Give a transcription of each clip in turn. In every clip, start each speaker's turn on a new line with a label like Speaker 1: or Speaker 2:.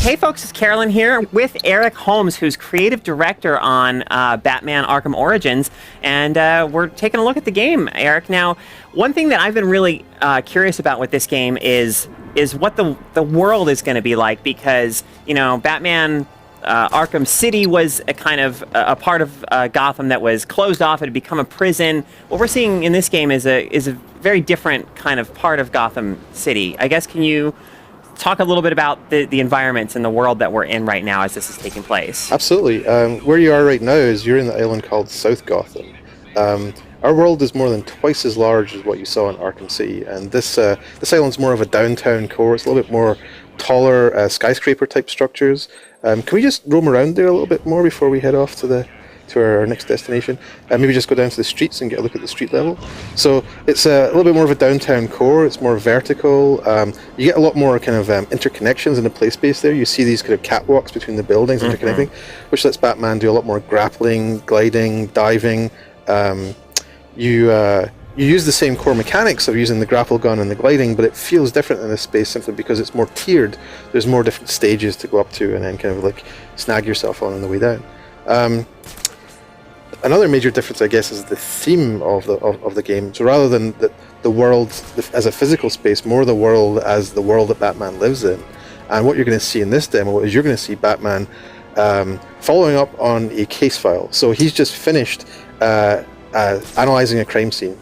Speaker 1: Hey folks, it's Carolyn here with Eric Holmes, who's creative director on Batman Arkham Origins, and we're taking a look at the game, Eric. Now, one thing that I've been really curious about with this game is what the world is going to be like, because, you know, Batman Arkham City was a kind of a part of Gotham that was closed off. It had become a prison. What we're seeing in this game is a very different kind of part of Gotham City. I guess, can you talk a little bit about the environments and the world that we're in right now as this is taking place?
Speaker 2: Absolutely. Where you are right now is you're in the island called South Gotham. Our world is more than twice as large as what you saw in Arkham City, and this island's more of a downtown core. It's a little bit more taller skyscraper type structures. Can we just roam around there a little bit more before we head off to our next destination? Maybe just go down to the streets and get a look at the street level. So it's a little bit more of a downtown core. It's more vertical. You get a lot more kind of interconnections in the play space there. You see these kind of catwalks between the buildings interconnecting, which lets Batman do a lot more grappling, gliding, diving. You use the same core mechanics of using the grapple gun and the gliding, but it feels different in this space simply because it's more tiered. There's more different stages to go up to and then kind of like snag yourself on the way down. Another major difference, I guess, is the theme of the game. So rather than the world as a physical space, more the world as the world that Batman lives in. And what you're going to see in this demo is you're going to see Batman following up on a case file. So he's just finished analyzing a crime scene.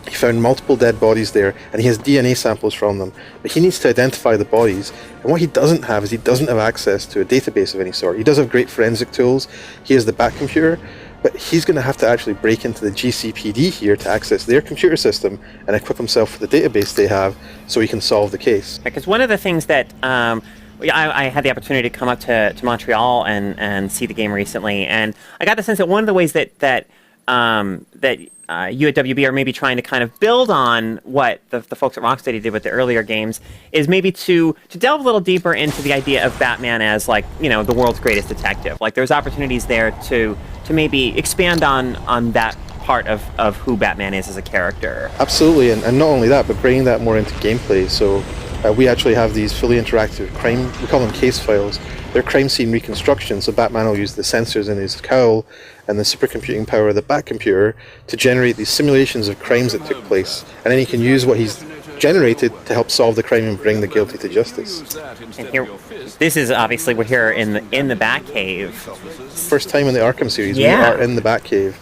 Speaker 2: He found multiple dead bodies there, and he has DNA samples from them. But he needs to identify the bodies, and what he doesn't have is he doesn't have access to a database of any sort. He does have great forensic tools. He has the Batcomputer, but he's going to have to actually break into the GCPD here to access their computer system and equip himself with the database they have so he can solve the case.
Speaker 1: Because one of the things that I had the opportunity to come up to Montreal and see the game recently, and I got the sense that one of the ways that you at WB are maybe trying to kind of build on what the folks at Rocksteady did with the earlier games is maybe to delve a little deeper into the idea of Batman as, like, you know, the world's greatest detective. Like, there's opportunities there to maybe expand on that part of who Batman is as a character.
Speaker 2: Absolutely, and not only that, but bringing that more into gameplay. So we actually have these fully interactive crime, we call them case files. They're crime scene reconstruction, so Batman will use the sensors in his cowl and the supercomputing power of the Batcomputer to generate these simulations of crimes that took place, and then he can use what he's generated to help solve the crime and bring the guilty to justice.
Speaker 1: And here, this is obviously, we're here in the Batcave.
Speaker 2: First time in the Arkham series,
Speaker 1: yeah.
Speaker 2: We are in the Batcave.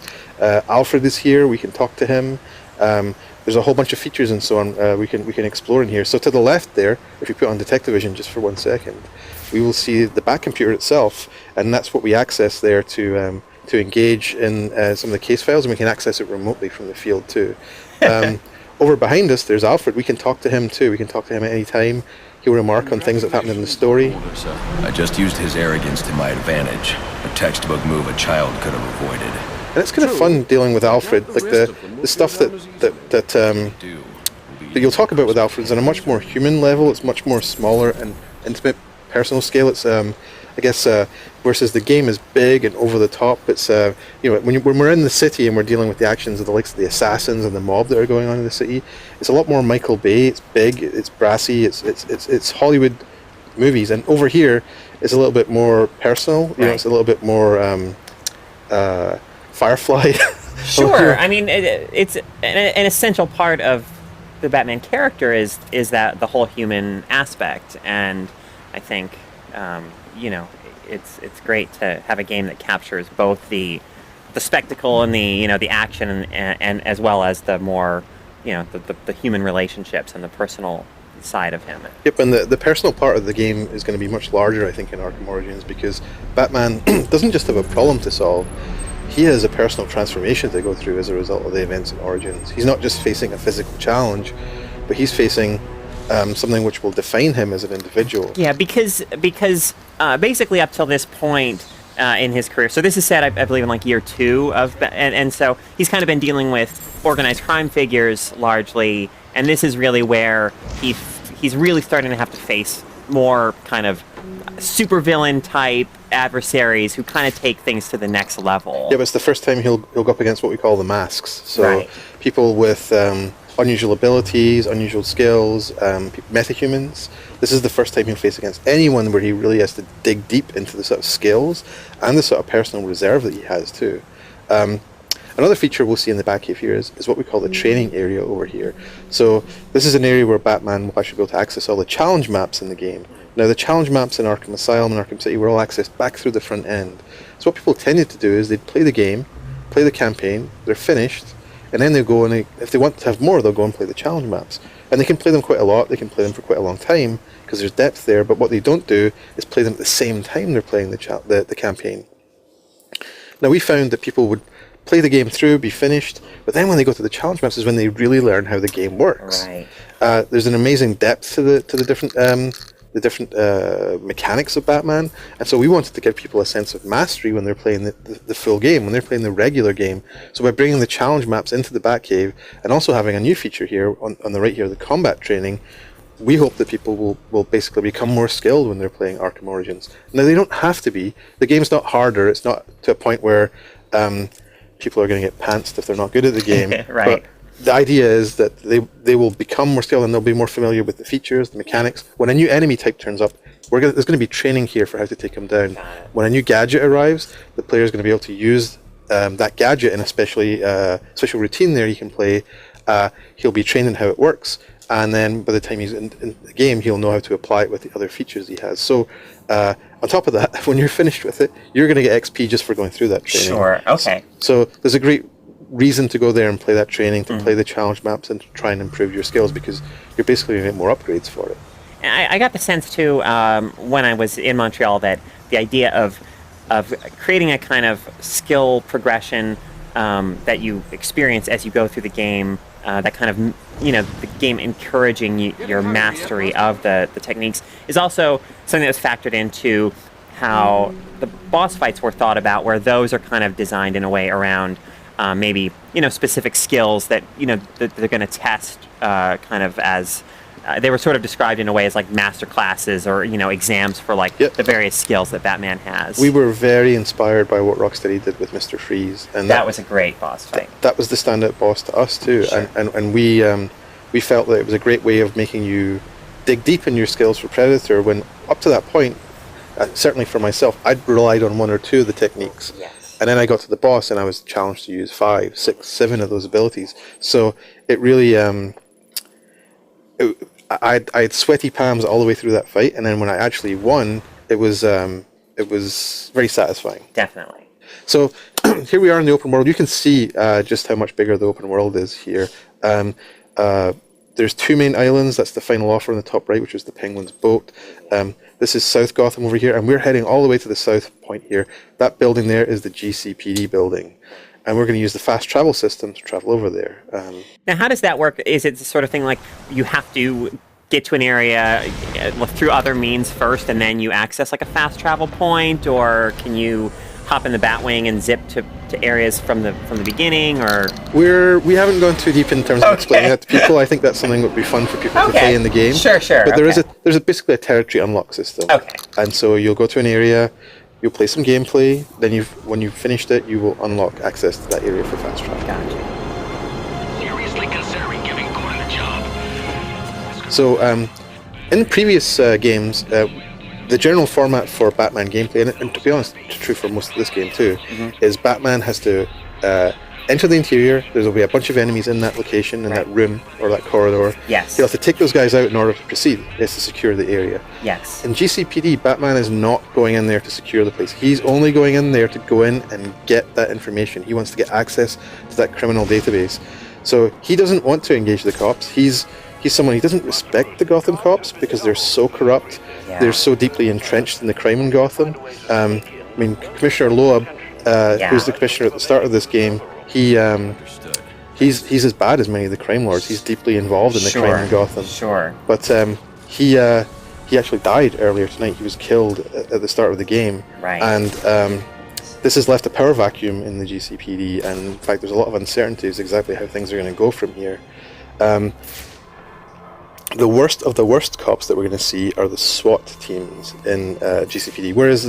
Speaker 2: Alfred is here, we can talk to him. There's a whole bunch of features and so on we can explore in here. So to the left there, if you put on Detective Vision just for 1 second, we will see the Batcomputer itself, and that's what we access there to engage in some of the case files, and we can access it remotely from the field too. Over behind us, there's Alfred. We can talk to him too. We can talk to him at any time. He'll remark on things that happened in the story.
Speaker 3: I just used his arrogance to my advantage. A textbook move a child could have avoided.
Speaker 2: And it's kind of fun dealing with Alfred, like the stuff that you'll talk about with Alfred is on a much more human level. It's much more smaller and intimate, personal scale. It's I guess versus the game is big and over the top. It's you know, when we're in the city and we're dealing with the actions of the likes of the assassins and the mob that are going on in the city, it's a lot more Michael Bay. It's big, it's brassy, it's Hollywood movies. And over here, it's a little bit more personal. You know, it's a little bit more Firefly.
Speaker 1: Sure. I mean, it's an essential part of the Batman character is that the whole human aspect, and I think you know, it's great to have a game that captures both the spectacle and the action and as well as the more, you know, the human relationships and the personal side of him.
Speaker 2: Yep, and the personal part of the game is going to be much larger, I think, in Arkham Origins, because Batman doesn't just have a problem to solve. He has a personal transformation to go through as a result of the events in Origins. He's not just facing a physical challenge, but he's facing something which will define him as an individual.
Speaker 1: Yeah, because basically up till this point in his career, so this is set, I believe, in like year 2 of, and so he's kind of been dealing with organized crime figures largely, and this is really where he's really starting to have to face more kind of supervillain type adversaries who kind of take things to the next level.
Speaker 2: Yeah, but it's the first time he'll go up against what we call the masks. So people with unusual abilities, unusual skills, metahumans. This is the first time he'll face against anyone where he really has to dig deep into the sort of skills and the sort of personal reserve that he has too. Another feature we'll see in the Batcave here is what we call the training area over here. So this is an area where Batman will actually be able to access all the challenge maps in the game. Now the challenge maps in Arkham Asylum and Arkham City were all accessed back through the front end. So what people tended to do is they'd play the game, play the campaign, they're finished, and then they go and if they want to have more, they'll go and play the challenge maps. And they can play them quite a lot, they can play them for quite a long time, because there's depth there, but what they don't do is play them at the same time they're playing the campaign. Now we found that people would play the game through, be finished, but then when they go to the challenge maps is when they really learn how the game works.
Speaker 1: Right.
Speaker 2: There's an amazing depth to the different mechanics of Batman, and so we wanted to give people a sense of mastery when they're playing the full game, when they're playing the regular game. So by bringing the challenge maps into the Batcave, and also having a new feature here on the right here, the combat training, we hope that people will basically become more skilled when they're playing Arkham Origins. Now they don't have to be. The game's not harder. It's not to a point where people are going to get pantsed if they're not good at the game.
Speaker 1: Right.
Speaker 2: But the idea is that they will become more skilled and they'll be more familiar with the features, the mechanics. When a new enemy type turns up, there's going to be training here for how to take them down. When a new gadget arrives, the player is going to be able to use that gadget in a special routine there he can play. He'll be trained in how it works, and then by the time he's in the game, he'll know how to apply it with the other features he has. So on top of that, when you're finished with it, you're going to get XP just for going through that training.
Speaker 1: Sure, okay.
Speaker 2: So there's a great reason to go there and play that training, to play the challenge maps and to try and improve your skills, because you're basically going to get more upgrades for it.
Speaker 1: I got the sense too when I was in Montreal that the idea of creating a kind of skill progression that you experience as you go through the game, that kind of, the game encouraging your mastery of the techniques, is also something that was factored into how the boss fights were thought about, where those are kind of designed in a way around maybe specific skills that that they're going to test kind of as they were sort of described in a way as like master classes or exams for the various skills that Batman has.
Speaker 2: We were very inspired by what Rocksteady did with Mr. Freeze, and
Speaker 1: that was a great boss fight.
Speaker 2: That was the standout boss to us too.
Speaker 1: Sure.
Speaker 2: And we felt that it was a great way of making you dig deep in your skills for Predator, when up to that point, certainly for myself, I'd relied on one or two of the techniques.
Speaker 1: Yes.
Speaker 2: And then I got to the boss and I was challenged to use 5, 6, 7 of those abilities. So it really I had sweaty palms all the way through that fight, and then when I actually won, it was very satisfying.
Speaker 1: Definitely.
Speaker 2: So here we are in the open world. You can see just how much bigger the open world is here. There's 2 main islands. That's the final offer on the top right, which is the Penguin's boat. This is South Gotham over here, and we're heading all the way to the south point here. That building there is the GCPD building. And we're going to use the fast travel system to travel over there.
Speaker 1: Now, how does that work? Is it the sort of thing like you have to get to an area through other means first, and then you access like a fast travel point, or can you hop in the Batwing and zip to areas from the beginning? Or
Speaker 2: we haven't gone too deep in terms of explaining that to people. I think that's something that would be fun for people to play in the game.
Speaker 1: Sure.
Speaker 2: But there's basically a territory unlock system.
Speaker 1: Okay.
Speaker 2: And so you'll go to an area. You'll play some gameplay, then when you've finished it, you will unlock access to that area for fast travel.
Speaker 1: Gotcha.
Speaker 4: Seriously considering giving Gordon a job.
Speaker 2: So, in previous games, the general format for Batman gameplay, and to be honest, it's true for most of this game too, is Batman has to enter the interior. There'll be a bunch of enemies in that location, in that room or that corridor.
Speaker 1: Yes.
Speaker 2: He'll have to take those guys out in order to proceed. He has to secure the area.
Speaker 1: Yes.
Speaker 2: In GCPD, Batman is not going in there to secure the place. He's only going in there to go in and get that information. He wants to get access to that criminal database. So he doesn't want to engage the cops. He's someone, he doesn't respect the Gotham cops because they're so corrupt.
Speaker 1: Yeah.
Speaker 2: They're so deeply entrenched in the crime in Gotham. Commissioner Loeb, who's the commissioner at the start of this game, he's as bad as many of the crime lords. He's deeply involved in the crime in Gotham.
Speaker 1: Sure.
Speaker 2: But he actually died earlier tonight. He was killed at the start of the game.
Speaker 1: Right.
Speaker 2: And this has left a power vacuum in the GCPD, and in fact there's a lot of uncertainties exactly how things are going to go from here. The worst of the worst cops that we're going to see are the SWAT teams in GCPD, whereas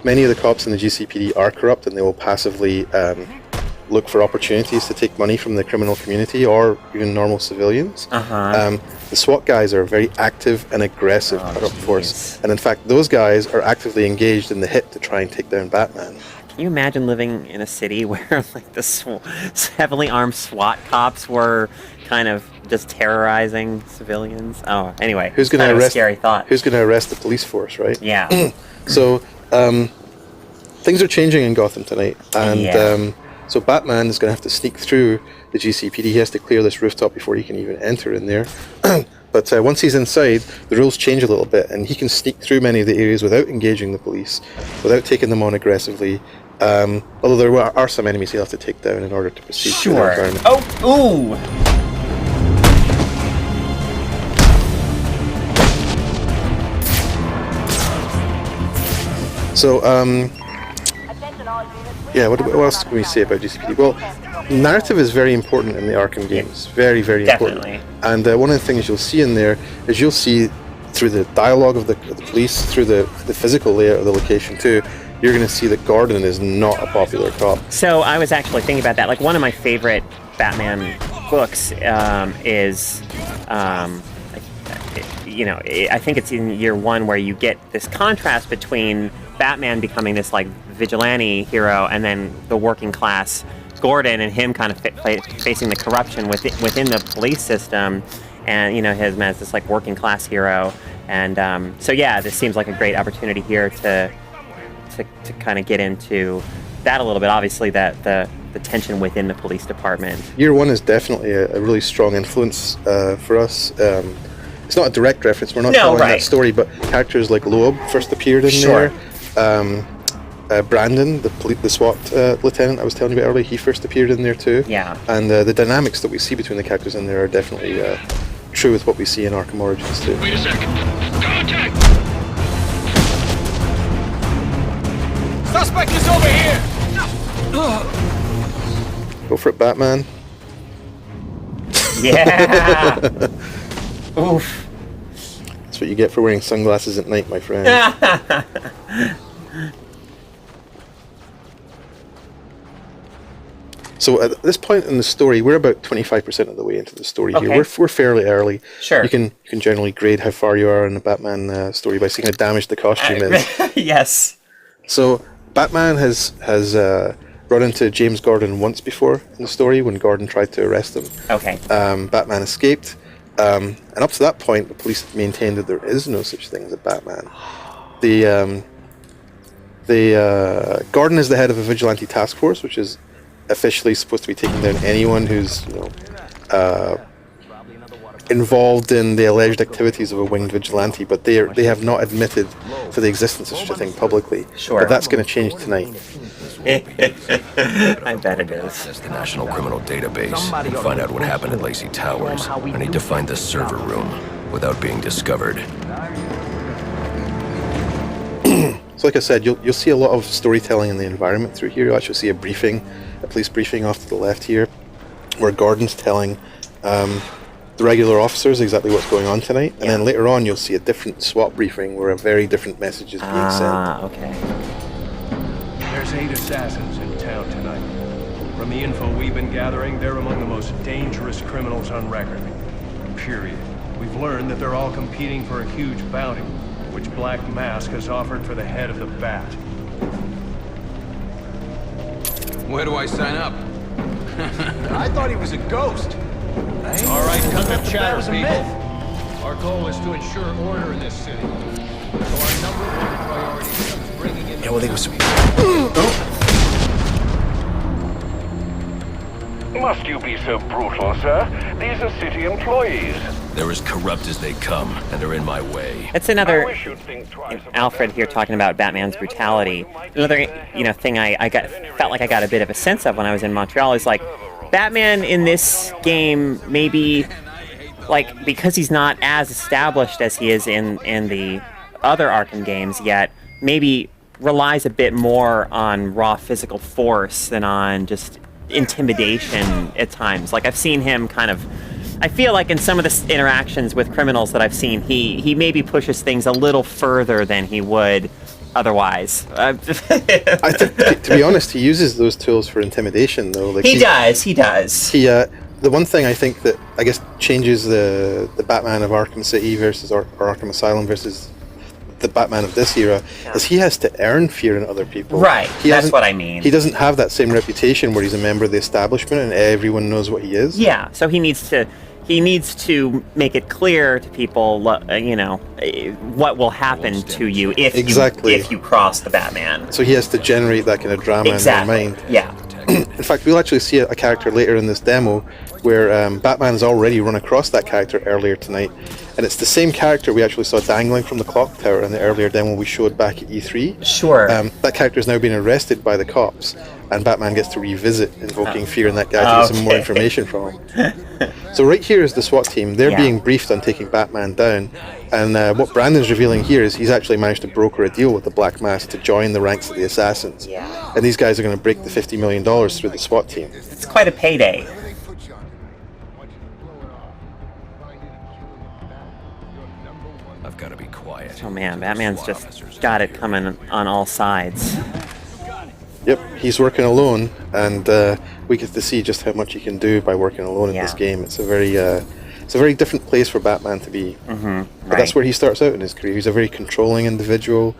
Speaker 2: many of the cops in the GCPD are corrupt and they will passively look for opportunities to take money from the criminal community or even normal civilians. The SWAT guys are a very active and aggressive force, and in fact, those guys are actively engaged in the hit to try and take down Batman.
Speaker 1: Can you imagine living in a city where like the heavily armed SWAT cops were kind of just terrorizing civilians? Oh, anyway,
Speaker 2: who's going to arrest?
Speaker 1: Scary thought.
Speaker 2: Who's going to arrest the police force, right?
Speaker 1: Yeah.
Speaker 2: So things are changing in Gotham tonight, and so Batman is going to have to sneak through the GCPD. He has to clear this rooftop before he can even enter in there. But once he's inside, the rules change a little bit, and he can sneak through many of the areas without engaging the police, without taking them on aggressively. Although there are some enemies he'll have to take down in order to proceed through the environment.
Speaker 1: Oh, ooh!
Speaker 2: So, yeah, what else can we say about GCPD? Well, narrative is very important in the Arkham games. Very, very
Speaker 1: Definitely.
Speaker 2: important. And one of the things you'll see in there is you'll see through the dialogue of the police, through the physical layout of the location too, you're going to see that Gordon is not a popular cop.
Speaker 1: So I was actually thinking about that. Like, one of my favorite Batman books is, I think it's in year one where you get this contrast between Batman becoming this like vigilante hero and then the working class Gordon and him kind of facing the corruption within the police system, and him as this like working class hero. And so yeah, this seems like a great opportunity here to kind of get into that a little bit. Obviously, that the tension within the police department.
Speaker 2: Year one is definitely a really strong influence for us. It's not a direct reference. We're not telling that story, but characters like Loeb first appeared in there. Brandon, the SWAT lieutenant I was telling you about earlier, he first appeared in there too.
Speaker 1: Yeah.
Speaker 2: And the dynamics that we see between the characters in there are definitely true with what we see in Arkham Origins too.
Speaker 4: Wait a second. Contact! Suspect is over here!
Speaker 2: Go for it, Batman.
Speaker 1: Yeah. Oof.
Speaker 2: That's what you get for wearing sunglasses at night, my friend. So at this point in the story, we're about 25% of the way into the story here. We're fairly early.
Speaker 1: Sure.
Speaker 2: You can generally grade how far you are in the Batman story by seeing how damaged the costume is.
Speaker 1: Yes.
Speaker 2: So Batman has run into James Gordon once before in the story when Gordon tried to arrest him.
Speaker 1: Okay.
Speaker 2: Batman escaped. And up to that point, the police maintained that there is no such thing as a Batman. Gordon is the head of a vigilante task force, which is officially supposed to be taking down anyone who's involved in the alleged activities of a winged vigilante, but they have not admitted to the existence of such a thing publicly.
Speaker 1: Sure.
Speaker 2: But that's going to change tonight.
Speaker 1: I bet it is.
Speaker 3: Access the National Criminal Database and find out what happened at Lacey Towers. I need to find the server room without being discovered.
Speaker 2: So like I said, you'll see a lot of storytelling in the environment through here. You'll actually see a police briefing off to the left here, where Gordon's telling the regular officers exactly what's going on tonight. And then later on, you'll see a different SWAT briefing where a very different message is being sent.
Speaker 1: Ah, okay.
Speaker 5: There's 8 assassins in town tonight. From the info we've been gathering, they're among the most dangerous criminals on record. Period. We've learned that they're all competing for a huge bounty, which Black Mask has offered for the head of the Bat.
Speaker 6: Where do I sign up?
Speaker 5: I thought he was a ghost. All right, cut the chatter, people. Our goal is to ensure order in this city. So our number one priority becomes bringing in...
Speaker 3: Yeah, well, they was...
Speaker 4: Must you be so brutal, sir? These are city employees.
Speaker 3: They're as corrupt as they come, and they're in my way.
Speaker 1: That's
Speaker 4: I
Speaker 1: another
Speaker 4: wish you'd think twice about
Speaker 1: Alfred
Speaker 4: that.
Speaker 1: here talking about Batman's brutality. Another thing I felt like I got a bit of a sense of when I was in Montreal is like Batman in this game maybe like because he's not as established as he is in the other Arkham games yet, maybe relies a bit more on raw physical force than on just intimidation at times. Like I've seen him kind of, I feel like in some of the interactions with criminals that I've seen, he maybe pushes things a little further than he would otherwise.
Speaker 2: I think, to be honest, he uses those tools for intimidation, though. Like
Speaker 1: He does.
Speaker 2: The one thing I think that I guess changes the Batman of Arkham City versus or Arkham Asylum versus the Batman of this era is he has to earn fear in other people.
Speaker 1: Right, that's what I mean.
Speaker 2: He doesn't have that same reputation where he's a member of the establishment and everyone knows what he is.
Speaker 1: Yeah, so he needs to make it clear to people, what will happen to you if you cross the Batman.
Speaker 2: So he has to generate that kind of drama in their mind.
Speaker 1: Yeah.
Speaker 2: In fact, we'll actually see a character later in this demo where Batman's already run across that character earlier tonight, and it's the same character we actually saw dangling from the clock tower in the earlier demo we showed back at E3.
Speaker 1: Sure.
Speaker 2: That character is now being arrested by the cops, and Batman gets to revisit invoking fear in that guy to get some more information from him. So right here is the SWAT team. They're being briefed on taking Batman down, and what Brandon's revealing here is he's actually managed to broker a deal with the Black Mask to join the ranks of the assassins.
Speaker 1: Yeah.
Speaker 2: And these guys are going to break the $50 million through the SWAT team.
Speaker 1: It's quite a payday.
Speaker 3: I've got to be quiet.
Speaker 1: Oh man, Batman's just got it coming on all sides.
Speaker 2: Yep, he's working alone, and we get to see just how much he can do by working alone in this game. It's a very different place for Batman to be. But that's where he starts out in his career. He's a very controlling individual.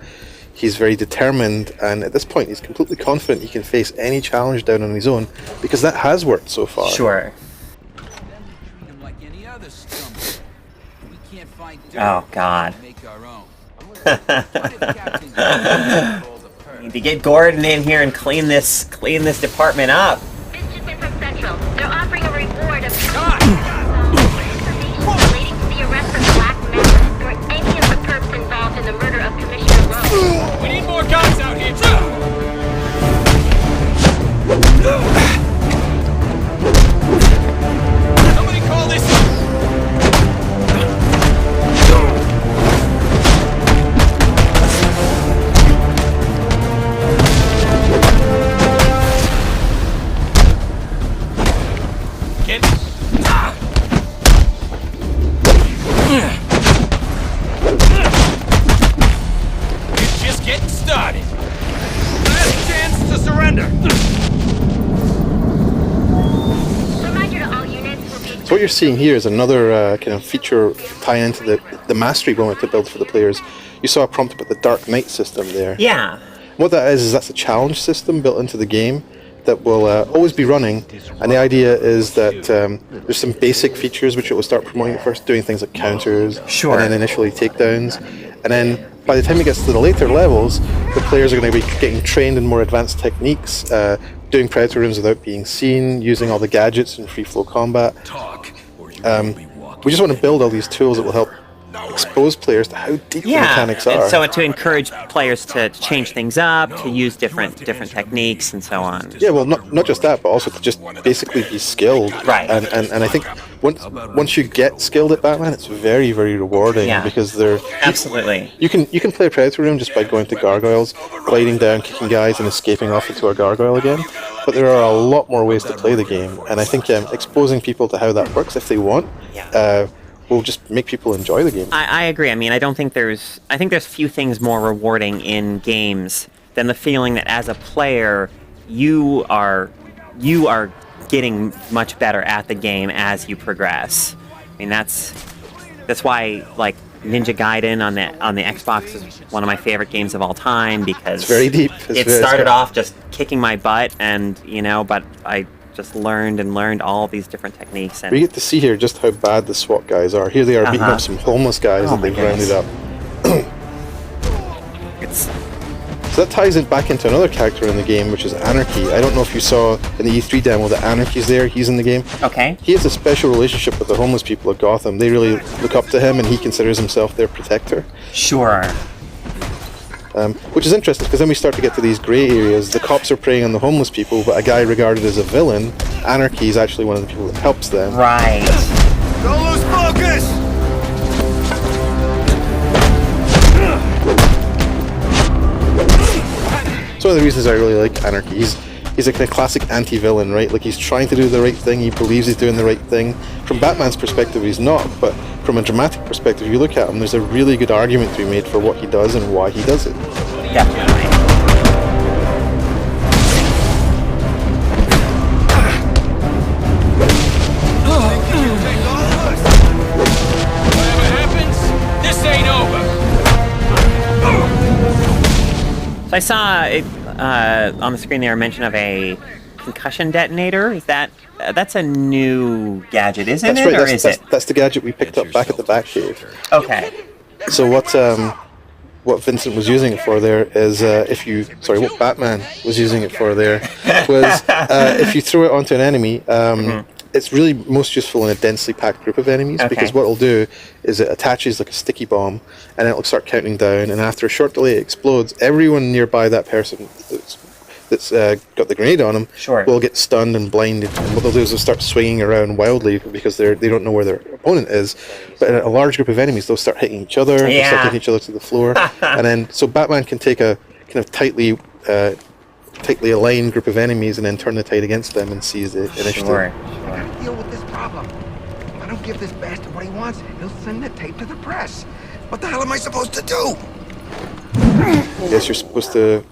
Speaker 2: He's very determined, and at this point, he's completely confident he can face any challenge down on his own because that has worked so far.
Speaker 1: Sure. Oh God. Need to get Gordon in here and clean this department up.
Speaker 7: This just in from Central. They're offering a reward of information relating to the arrest of Black Mask or any of the perps involved in the murder of Commissioner Rose.
Speaker 8: We need more guns out here. Somebody call this. It's just getting started. Last chance to surrender.
Speaker 7: Reminder to all units will be.
Speaker 2: So what you're seeing here is another kind of feature tie into the mastery we wanted to build for the players. You saw a prompt about the Dark Knight system there.
Speaker 1: Yeah.
Speaker 2: What that is that's a challenge system built into the game that will always be running, and the idea is that there's some basic features which it will start promoting at first, doing things like counters,
Speaker 1: Sure.
Speaker 2: and then initially takedowns, and then by the time it gets to the later levels, the players are going to be getting trained in more advanced techniques, doing Predator rooms without being seen, using all the gadgets in free flow combat. We just want to build all these tools that will help expose players to how deep the mechanics are.
Speaker 1: And so to encourage players to change things up, to use different techniques and so on.
Speaker 2: Yeah, well, not just that, but also to just basically be skilled.
Speaker 1: Right.
Speaker 2: And I think once you get skilled at Batman, it's very, very rewarding because they're
Speaker 1: Absolutely.
Speaker 2: You can play a Predator room just by going to gargoyles, gliding down, kicking guys, and escaping off into a gargoyle again. But there are a lot more ways to play the game, and I think exposing people to how that works if they want. Will just make people enjoy the game.
Speaker 1: I agree. I mean, I think there's few things more rewarding in games than the feeling that as a player you are getting much better at the game as you progress. I mean, that's why like Ninja Gaiden on the Xbox is one of my favorite games of all time because
Speaker 2: it's very deep.
Speaker 1: It started off just kicking my butt, and but I just learned all these different techniques. And
Speaker 2: we get to see here just how bad the SWAT guys are. Here they are beating up some homeless guys that they've rounded up. So that ties it back into another character in the game, which is Anarchy. I don't know if you saw in the E3 demo that Anarchy's there. He's in the game.
Speaker 1: Okay.
Speaker 2: He has a special relationship with the homeless people of Gotham. They really look up to him, and he considers himself their protector.
Speaker 1: Sure.
Speaker 2: Which is interesting because then we start to get to these grey areas. The cops are preying on the homeless people, but a guy regarded as a villain, Anarchy, is actually one of the people that helps them.
Speaker 1: Right.
Speaker 8: Don't lose focus!
Speaker 2: It's one of the reasons I really like Anarchy. He's a kind of classic anti-villain, right? Like he's trying to do the right thing, he believes he's doing the right thing. From Batman's perspective, he's not, but from a dramatic perspective, you look at him, there's a really good argument to be made for what he does and why he does it.
Speaker 1: Definitely.
Speaker 8: Whatever happens, this ain't over.
Speaker 1: So I saw it, on the screen there a mention of a concussion detonator. Is that's a new gadget, isn't
Speaker 2: That's
Speaker 1: it?
Speaker 2: right.
Speaker 1: Or is it?
Speaker 2: That's the gadget we picked up back at the Batcave.
Speaker 1: Okay.
Speaker 2: So what Vincent was using it for there is what Batman was using it for there was if you throw it onto an enemy, it's really most useful in a densely packed group of enemies, because what it'll do is it attaches like a sticky bomb, and it'll start counting down, and after a short delay it explodes. Everyone nearby that person that's got the grenade on them will get stunned and blinded, and what they'll do is they'll start swinging around wildly because they don't know where their opponent is. But in a large group of enemies, they'll start hitting each other, they'll start hitting each other to the floor, and then so Batman can take a kind of tightly aligned group of enemies and then turn the tide against them and seize the initiative.
Speaker 9: I gotta deal with this problem. If I don't give this bastard what he wants, he'll send the tape to the press. What the hell am I supposed to do?
Speaker 2: Yes, you're supposed to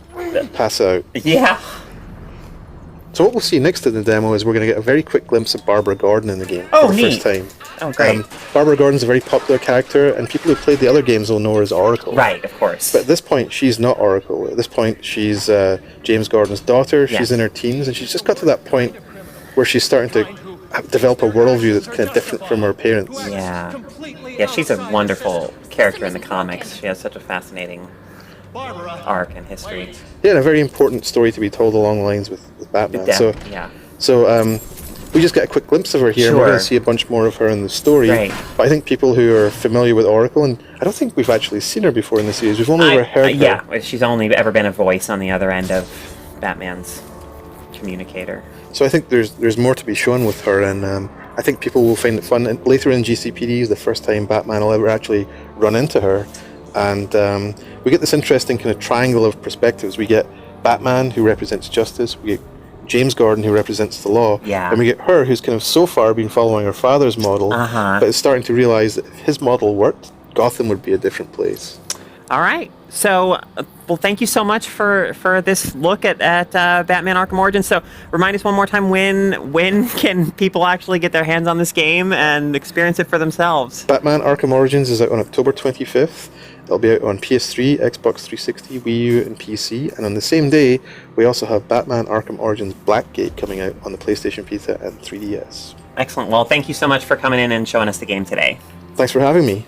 Speaker 2: pass out.
Speaker 1: Yeah.
Speaker 2: So what we'll see next in the demo is we're going to get a very quick glimpse of Barbara Gordon in the game
Speaker 1: Oh,
Speaker 2: for the
Speaker 1: neat.
Speaker 2: first time.
Speaker 1: Oh, great.
Speaker 2: Barbara Gordon's a very popular character, and people who played the other games will know her as Oracle.
Speaker 1: Right, of course.
Speaker 2: But at this point, she's not Oracle. At this point, she's James Gordon's daughter. She's in her teens, and she's just got to that point where she's starting to develop a worldview that's kind of different from her parents.
Speaker 1: Yeah. Yeah, she's a wonderful character in the comics. She has such a fascinating arc and history.
Speaker 2: Yeah, and a very important story to be told along the lines with Batman. So we just get a quick glimpse of her here, and we're going to see a bunch more of her in the story.
Speaker 1: Right.
Speaker 2: But I think people who are familiar with Oracle, and I don't think we've actually seen her before in the series. We've only ever heard her.
Speaker 1: Yeah, she's only ever been a voice on the other end of Batman's communicator.
Speaker 2: So I think there's more to be shown with her, and I think people will find it fun. And later in GCPD is the first time Batman will ever actually run into her, and we get this interesting kind of triangle of perspectives. We get Batman, who represents justice. We get James Gordon, who represents the law.
Speaker 1: Yeah.
Speaker 2: And we get her, who's kind of so far been following her father's model, but is starting to realize that if his model worked, Gotham would be a different place.
Speaker 1: All right. So, well, thank you so much for this look at Batman Arkham Origins. So, remind us one more time, when can people actually get their hands on this game and experience it for themselves?
Speaker 2: Batman Arkham Origins is out on October 25th. It'll be out on PS3, Xbox 360, Wii U, and PC. And on the same day, we also have Batman Arkham Origins Blackgate coming out on the PlayStation Vita and 3DS.
Speaker 1: Excellent. Well, thank you so much for coming in and showing us the game today.
Speaker 2: Thanks for having me.